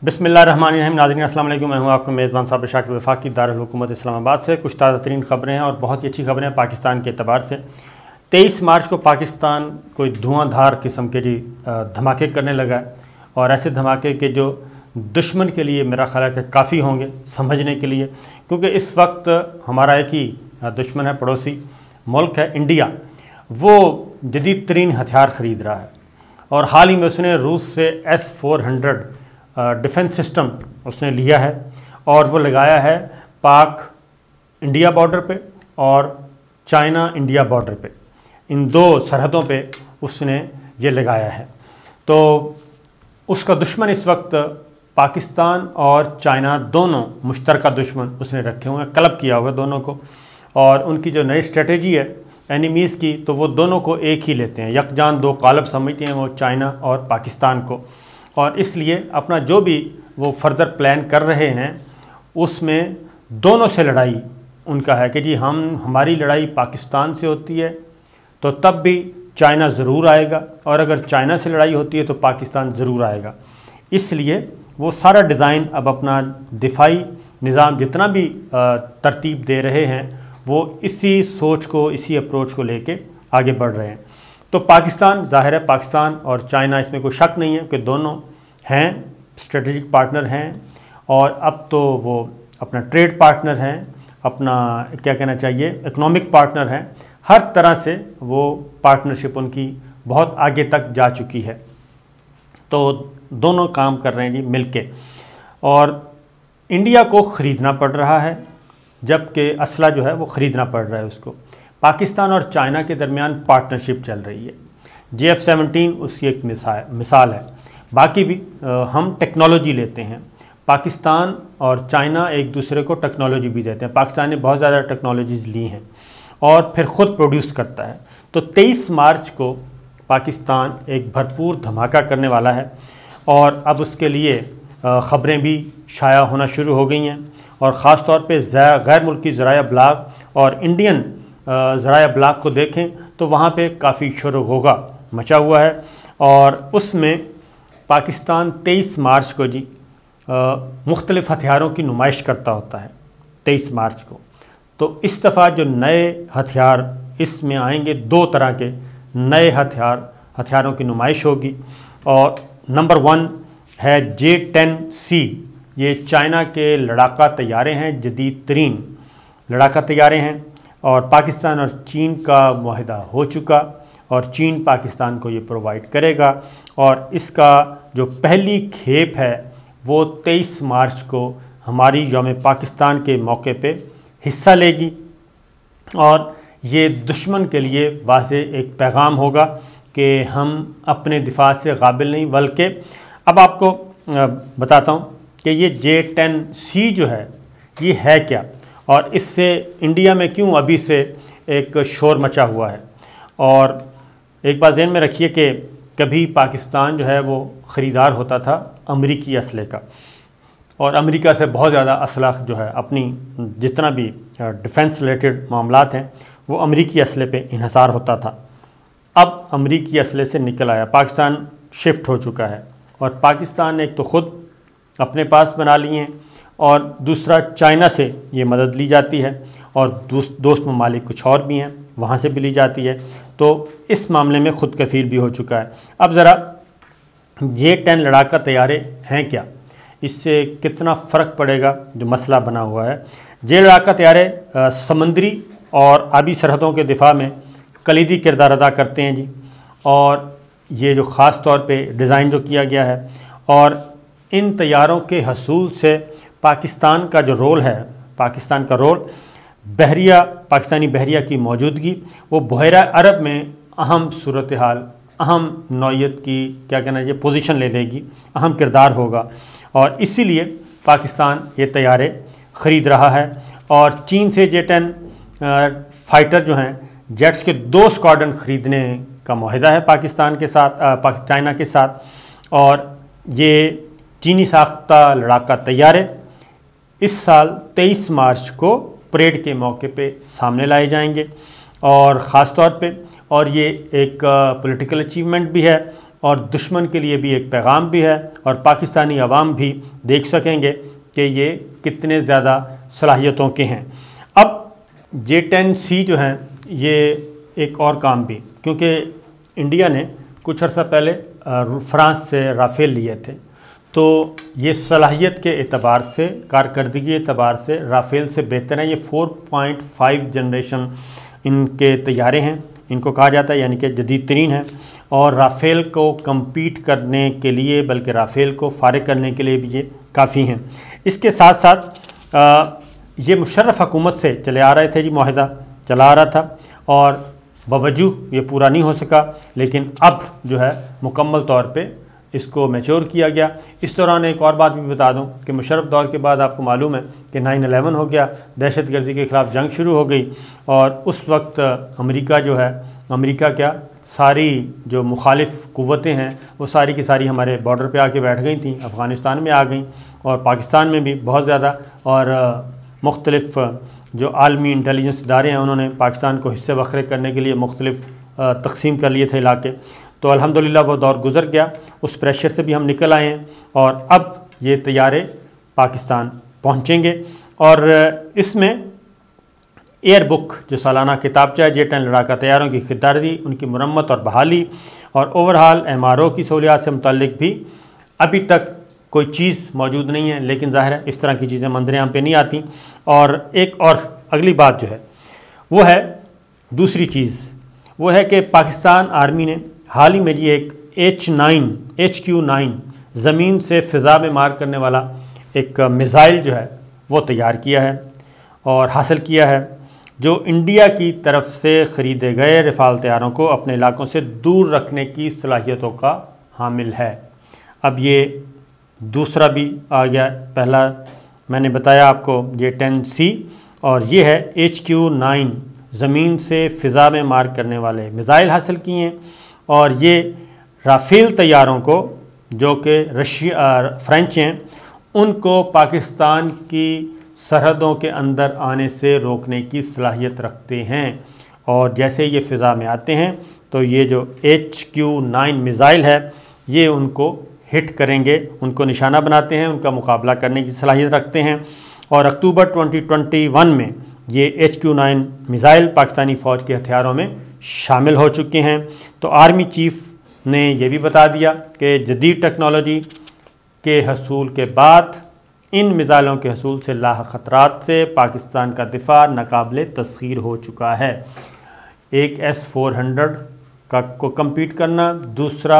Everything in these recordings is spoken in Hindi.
बिस्मिल्लाहिर्रहमानिर्रहीम। नाज़रीन अस्सलाम वालेकुम। मैं हूं आपका मेज़बान साबिर शाकिर वफाकी दारुल हुकूमत इस्लामाबाद से। कुछ ताज़ा तरीन ख़बरें हैं और बहुत ही अच्छी ख़बरें हैं पाकिस्तान के एतबार से। 23 मार्च को पाकिस्तान कोई धुआंधार किस्म के धमाके करने लगा है और ऐसे धमाके के जो दुश्मन के लिए मेरा ख़्याल है कि काफ़ी होंगे समझने के लिए, क्योंकि इस वक्त हमारा एक ही दुश्मन है, पड़ोसी मुल्क है इंडिया। वो जदीद तरीन हथियार ख़रीद रहा है और हाल ही में उसने रूस से S-400 डिफेंस सिस्टम उसने लिया है और वो लगाया है पाक इंडिया बॉर्डर पे और चाइना इंडिया बॉर्डर पे। इन दो सरहदों पे उसने ये लगाया है। तो उसका दुश्मन इस वक्त पाकिस्तान और चाइना दोनों मुश्तरका दुश्मन उसने रखे हुए हैं, क्लब किया हुआ है दोनों को। और उनकी जो नई स्ट्रेटजी है एनिमीज़ की, तो वो दोनों को एक ही लेते हैं, यकजान दो कालब समझते हैं वो चाइना और पाकिस्तान को। और इसलिए अपना जो भी वो फर्दर प्लान कर रहे हैं उसमें दोनों से लड़ाई उनका है कि जी हमारी लड़ाई पाकिस्तान से होती है तो तब भी चाइना ज़रूर आएगा, और अगर चाइना से लड़ाई होती है तो पाकिस्तान ज़रूर आएगा। इसलिए वो सारा डिज़ाइन अब अपना दिफाई निज़ाम जितना भी तरतीब दे रहे हैं वो इसी सोच को, इसी अप्रोच को लेके आगे बढ़ रहे हैं। तो पाकिस्तान, जाहिर है पाकिस्तान और चाइना, इसमें कोई शक नहीं है कि दोनों हैं स्ट्रेटजिक पार्टनर हैं और अब तो वो अपना ट्रेड पार्टनर हैं, अपना क्या कहना चाहिए इकोनॉमिक पार्टनर हैं। हर तरह से वो पार्टनरशिप उनकी बहुत आगे तक जा चुकी है। तो दोनों काम कर रहे हैं जी मिलके, और इंडिया को ख़रीदना पड़ रहा है जबकि असला जो है वो ख़रीदना पड़ रहा है उसको। पाकिस्तान और चाइना के दरमियान पार्टनरशिप चल रही है। J-17 उसकी एक मिसाल है। बाकी भी हम टेक्नोलॉजी लेते हैं। पाकिस्तान और चाइना एक दूसरे को टेक्नोलॉजी भी देते हैं। पाकिस्तान ने बहुत ज़्यादा टेक्नोलॉजीज़ ली हैं और फिर ख़ुद प्रोड्यूस करता है। तो 23 मार्च को पाकिस्तान एक भरपूर धमाका करने वाला है और अब उसके लिए ख़बरें भी शाया होना शुरू हो गई हैं, और ख़ास तौर पे गैर मुल्की ज़राया ब्लाग और इंडियन ज़राया ब्लाग को देखें तो वहाँ पे काफ़ी शोर-ओ-गुगा मचा हुआ है। और उसमें पाकिस्तान 23 मार्च को जी मुख्तलिफ़ हथियारों की नुमाइश करता होता है 23 मार्च को। तो इस दफ़ा जो नए हथियार इसमें आएंगे, दो तरह के नए हथियारों की नुमाइश होगी। और नंबर 1 है J-10c। ये चाइना के लड़ाका तैयारे हैं, जदीद तरीन लड़ाका तैयारे हैं, और पाकिस्तान और चीन का मुआहिदा हो चुका और चीन पाकिस्तान को ये प्रोवाइड करेगा। और इसका जो पहली खेप है वो 23 मार्च को हमारी यौम पाकिस्तान के मौके पे हिस्सा लेगी, और ये दुश्मन के लिए वाज़े एक पैगाम होगा कि हम अपने दिफा से काबिल नहीं। बल्कि अब आपको बताता हूँ कि ये J-10c जो है ये है क्या, और इससे इंडिया में क्यों अभी से एक शोर मचा हुआ है। और एक बात ज़हन में रखिए कि कभी पाकिस्तान जो है वो ख़रीदार होता था अमेरिकी असले का, और अमेरिका से बहुत ज़्यादा असला जो है अपनी जितना भी डिफेंस रिलेटेड मामलात हैं वो अमेरिकी असले पे इन्हसार होता था। अब अमेरिकी असले से निकल आया, पाकिस्तान शिफ्ट हो चुका है, और पाकिस्तान ने एक तो ख़ुद अपने पास बना लिए हैं और दूसरा चाइना से ये मदद ली जाती है, और दोस्त ममालिक कुछ और भी हैं वहाँ से भी ली जाती है। तो इस मामले में ख़ुद कफ़ील भी हो चुका है। अब ज़रा J-10 लड़ाका तैयारे हैं क्या, इससे कितना फ़र्क पड़ेगा जो मसला बना हुआ है। J लड़ाका तैयारे समंदरी और आबी सरहदों के दिफा में कलीदी किरदार अदा करते हैं जी, और ये जो ख़ास तौर पे डिज़ाइन जो किया गया है, और इन तैयारों के हसूल से पाकिस्तान का जो रोल है, पाकिस्तान का रोल पाकिस्तानी बहरिया की मौजूदगी वो बहरा अरब में अहम सूरत हाल, अहम नौइयत की क्या कहना चाहिए पोजीशन ले लेगी, अहम किरदार होगा। और इसीलिए पाकिस्तान ये तैयारे ख़रीद रहा है। और चीन से J-10 फाइटर जो हैं, जेट्स के 2 स्क्वाड्रन ख़रीदने का मुआहिदा है पाकिस्तान के साथ, चाइना के साथ। और ये चीनी साख्ता लड़ाका तैयारे इस साल 23 मार्च को परेड के मौके पे सामने लाए जाएंगे, और ख़ास तौर पे, और ये एक पॉलिटिकल अचीवमेंट भी है और दुश्मन के लिए भी एक पैगाम भी है, और पाकिस्तानी अवाम भी देख सकेंगे कि ये कितने ज़्यादा सलाहियतों के हैं। अब J-10C जो हैं ये एक और काम भी, क्योंकि इंडिया ने कुछ अर्सा पहले फ्रांस से राफ़ेल लिए थे, तो ये सलाहियत के एतबार से, कारकर्दगी एतबार से राफ़ेल से बेहतर हैं। ये 4.5 जनरेशन इनके तैयारे हैं, इनको कहा जाता है, यानी कि जदीद तरीन है, और राफ़ेल को कम्पीट करने के लिए, बल्कि राफ़ेल को फारिग करने के लिए भी ये काफ़ी हैं। इसके साथ साथ ये मुशर्रफ हुकूमत से चले आ रहे थे जी, मुआहदा चला आ रहा था, और बावजूद ये पूरा नहीं हो सका, लेकिन अब जो है मुकम्मल तौर पे इसको मैच्योर किया गया। इस दौरान एक और बात भी बता दूं कि मुशर्रफ दौर के बाद आपको मालूम है कि 9/11 हो गया, दहशतगर्दी के ख़िलाफ़ जंग शुरू हो गई, और उस वक्त अमेरिका जो है, अमेरिका क्या, सारी जो मुखालिफ क़ुव्वतें हैं वो सारी की सारी हमारे बॉर्डर पे आके बैठ गई थी, अफ़गानिस्तान में आ गई, और पाकिस्तान में भी बहुत ज़्यादा, और मुख्तलिफ़ जो आलमी इंटेलिजेंस इदारे हैं उन्होंने पाकिस्तान को हिस्से बखरे करने के लिए मुख्तलिफ तकसीम कर लिए थे इलाके। तो अल्हम्दुलिल्लाह वो दौर गुज़र गया, उस प्रेशर से भी हम निकल आए हैं, और अब ये तैयारे पाकिस्तान पहुँचेंगे। और इसमें एयरबुक जो सालाना किताबचा है J-10 लड़ाका तैयारों की खरीदारी, उनकी मुरम्मत और बहाली, और ओवरहाल MRO की सहूलियात से मुतल्लिक भी अभी तक कोई चीज़ मौजूद नहीं है, लेकिन ज़ाहिर है इस तरह की चीज़ें मंजर आम पे नहीं आती। और एक और अगली बात जो है वो है, दूसरी चीज़ वो है कि पाकिस्तान आर्मी ने हाल ही में जी एक HQ-9 ज़मीन से फ़िज़ा में मार करने वाला एक मिज़ाइल जो है वो तैयार किया है और हासिल किया है, जो इंडिया की तरफ से ख़रीदे गए रफ़ाल तैयारों को अपने इलाकों से दूर रखने की सलाहियतों का हामिल है। अब ये दूसरा भी आ गया, पहला मैंने बताया आपको J-10C, और ये है HQ-9 ज़मीन से फ़िज़ा में मार करने वाले मिज़ाइल हासिल किए हैं, और ये राफ़ेल तैयारों को जो कि फ्रेंच हैं उनको पाकिस्तान की सरहदों के अंदर आने से रोकने की सलाहियत रखते हैं। और जैसे ये फ़िज़ा में आते हैं तो ये जो HQ-9 मिज़ाइल है ये उनको हिट करेंगे, उनको निशाना बनाते हैं, उनका मुकाबला करने की सलाहियत रखते हैं। और अक्टूबर 2021 में ये HQ-9 मिज़ाइल पाकिस्तानी फ़ौज के हथियारों में शामिल हो चुके हैं। तो आर्मी चीफ़ ने यह भी बता दिया कि जदीद टेक्नोलॉजी के हसूल के बाद इन मिज़ाइलों के हसूल से लाहक ख़तरात से पाकिस्तान का दिफा नाकाबिले तस्खीर हो चुका है। एक S-400 को कम्पीट करना, दूसरा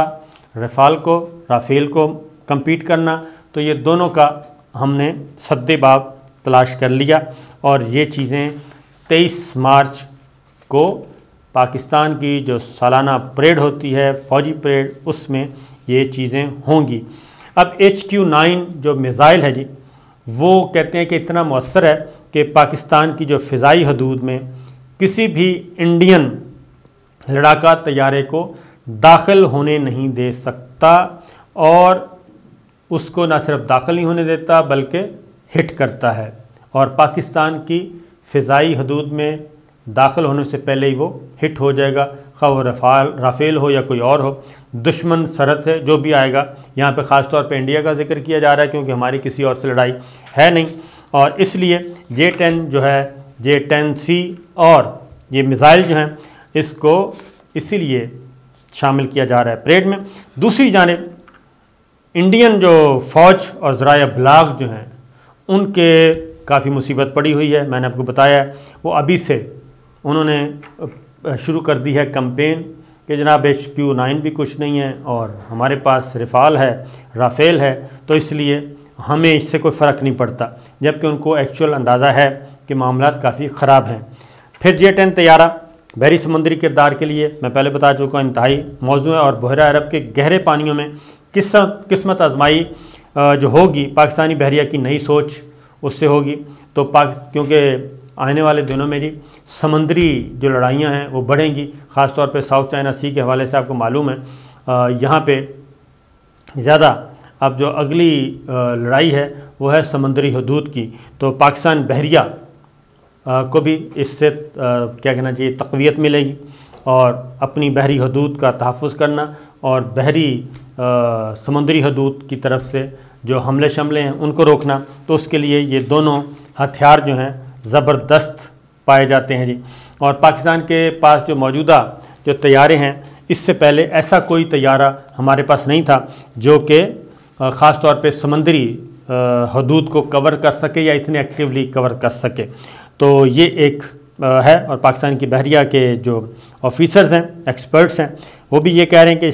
राफ़ेल को कम्पीट करना, तो ये दोनों का हमने सद्देबाब तलाश कर लिया, और ये चीज़ें 23 मार्च को पाकिस्तान की जो सालाना परेड होती है, फ़ौजी परेड, उसमें ये चीज़ें होंगी। अब HQ-9 जो मिज़ाइल है जी, वो कहते हैं कि इतना मौसर है कि पाकिस्तान की जो फ़िज़ाई हदूद में किसी भी इंडियन लड़ाका तैयारे को दाखिल होने नहीं दे सकता, और उसको न सिर्फ दाखिल नहीं होने देता बल्कि हिट करता है, और पाकिस्तान की फ़िज़ाई हदूद में दाखिल होने से पहले ही वो हिट हो जाएगा, खा वो राफ़ेल हो या कोई और हो। दुश्मन सरहद से जो भी आएगा, यहाँ पे ख़ास तौर पे इंडिया का जिक्र किया जा रहा है क्योंकि हमारी किसी और से लड़ाई है नहीं, और इसलिए J-10 जो है, J-10C और ये मिज़ाइल जो हैं इसको इसीलिए शामिल किया जा रहा है परेड में। दूसरी जानिब इंडियन जो फ़ौज और ज़राए अबलाग जो हैं उनके काफ़ी मुसीबत पड़ी हुई है। मैंने आपको बताया है वो अभी से उन्होंने शुरू कर दी है कैंपेन कि जनाब HQ-9 भी कुछ नहीं है और हमारे पास राफ़ेल है, तो इसलिए हमें इससे कोई फ़र्क नहीं पड़ता, जबकि उनको एक्चुअल अंदाज़ा है कि मामलात काफ़ी ख़राब हैं। फिर J-10 तैयारा बहरी समुद्री किरदार के लिए मैं पहले बता चुका हूँ, इंतहाई मौजू है, और बहरा अरब के गहरे पानियों में किस्मत आजमाई जो होगी पाकिस्तानी बहरिया की नई सोच उससे होगी। तो क्योंकि आने वाले दिनों में जी समंदरी जो लड़ाइयाँ हैं वो बढ़ेंगी, ख़ास तौर पे साउथ चाइना सी के हवाले से आपको मालूम है यहाँ पे ज़्यादा अब जो अगली लड़ाई है वो है समंदरी हदूद की। तो पाकिस्तान बहरिया को भी इससे क्या कहना चाहिए तक़वियत मिलेगी, और अपनी बहरी हदूद का तहफ़्फ़ुज़ करना और बहरी समुद्री हदूद की तरफ से जो हमले शमले हैं उनको रोकना। तो उसके लिए ये दोनों हथियार जो हैं ज़बरदस्त पाए जाते हैं जी। और पाकिस्तान के पास जो मौजूदा जो तैयारे हैं, इससे पहले ऐसा कोई तैयारा हमारे पास नहीं था जो कि ख़ास तौर पे समंदरी हदूद को कवर कर सके या इतने एक्टिवली कवर कर सके। तो ये एक है। और पाकिस्तान की बहरिया के जो ऑफिसर्स हैं, एक्सपर्ट्स हैं, वो भी ये कह रहे हैं कि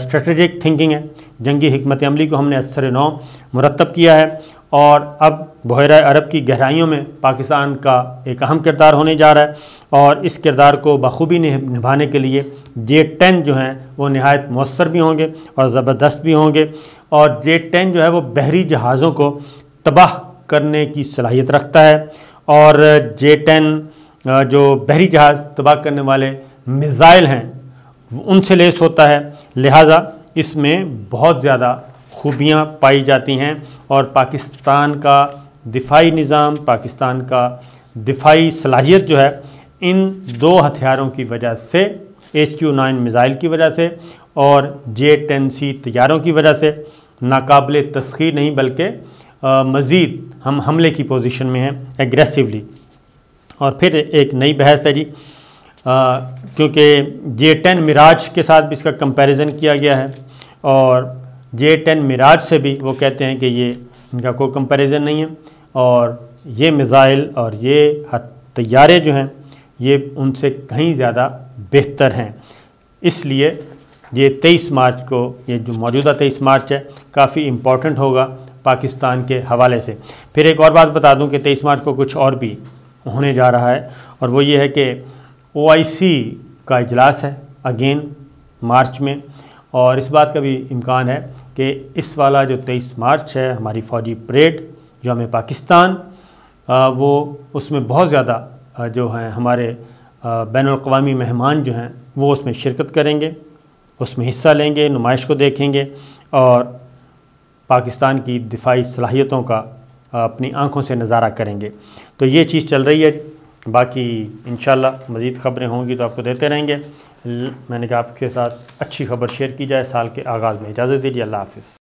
स्ट्रेटजिक थिंकिंग है, जंगी हिकमत अमली को हमने असर नौ मुरतब किया है और अब बहरा अरब की गहराइयों में पाकिस्तान का एक अहम किरदार होने जा रहा है और इस किरदार को बखूबी निभाने के लिए J-10 जो हैं वो नहायत मौसर भी होंगे और ज़बरदस्त भी होंगे। और J-10 जो है वो बहरी जहाज़ों को तबाह करने की सलाहियत रखता है और J-10 जो बहरी जहाज़ तबाह करने वाले मिज़ाइल हैं उनसे लैस होता है, लिहाजा इसमें बहुत ज़्यादा खूबियाँ पाई जाती हैं और पाकिस्तान का दिफाई निज़ाम, पाकिस्तान का दिफाई सलाहियत जो है इन दो हथियारों की वजह से, HQ-9 मिज़ाइल की वजह से और J-10c तैयारों की वजह से नाकाबिले तस्खीर नहीं बल्कि मज़ीद हम हमले की पोजीशन में हैं एग्रेसिवली। और फिर एक नई बहस है जी, क्योंकि J-10 मिराज के साथ भी इसका कंपैरिजन किया गया है और J-10 मिराज से भी वो कहते हैं कि ये इनका कोई कंपैरिजन नहीं है और ये मिज़ाइल और ये तैयारे जो हैं ये उनसे कहीं ज़्यादा बेहतर हैं। इसलिए ये 23 मार्च को, ये जो मौजूदा 23 मार्च है, काफ़ी इम्पॉर्टेंट होगा पाकिस्तान के हवाले से। फिर एक और बात बता दूं कि 23 मार्च को कुछ और भी होने जा रहा है और वो ये है कि OIC का इजलास है अगेन मार्च में और इस बात का भी इम्कान है कि इस वाला जो 23 मार्च है हमारी फ़ौजी परेड जो हमें पाकिस्तान वो उसमें बहुत ज़्यादा जो हैं हमारे बैनुल-अक़वामी मेहमान जो हैं वो उसमें शिरकत करेंगे, उसमें हिस्सा लेंगे, नुमाइश को देखेंगे और पाकिस्तान की दिफाई सलाहियतों का अपनी आँखों से नज़ारा करेंगे। तो ये चीज़ चल रही है। बाकी इंशाल्लाह मज़ीद ख़बरें होंगी तो आपको देते रहेंगे। मैंने कहा आपके साथ अच्छी खबर शेयर की जाए साल के आगाज़ में। इजाज़त दीजिए, अल्लाह हाफ़िज़।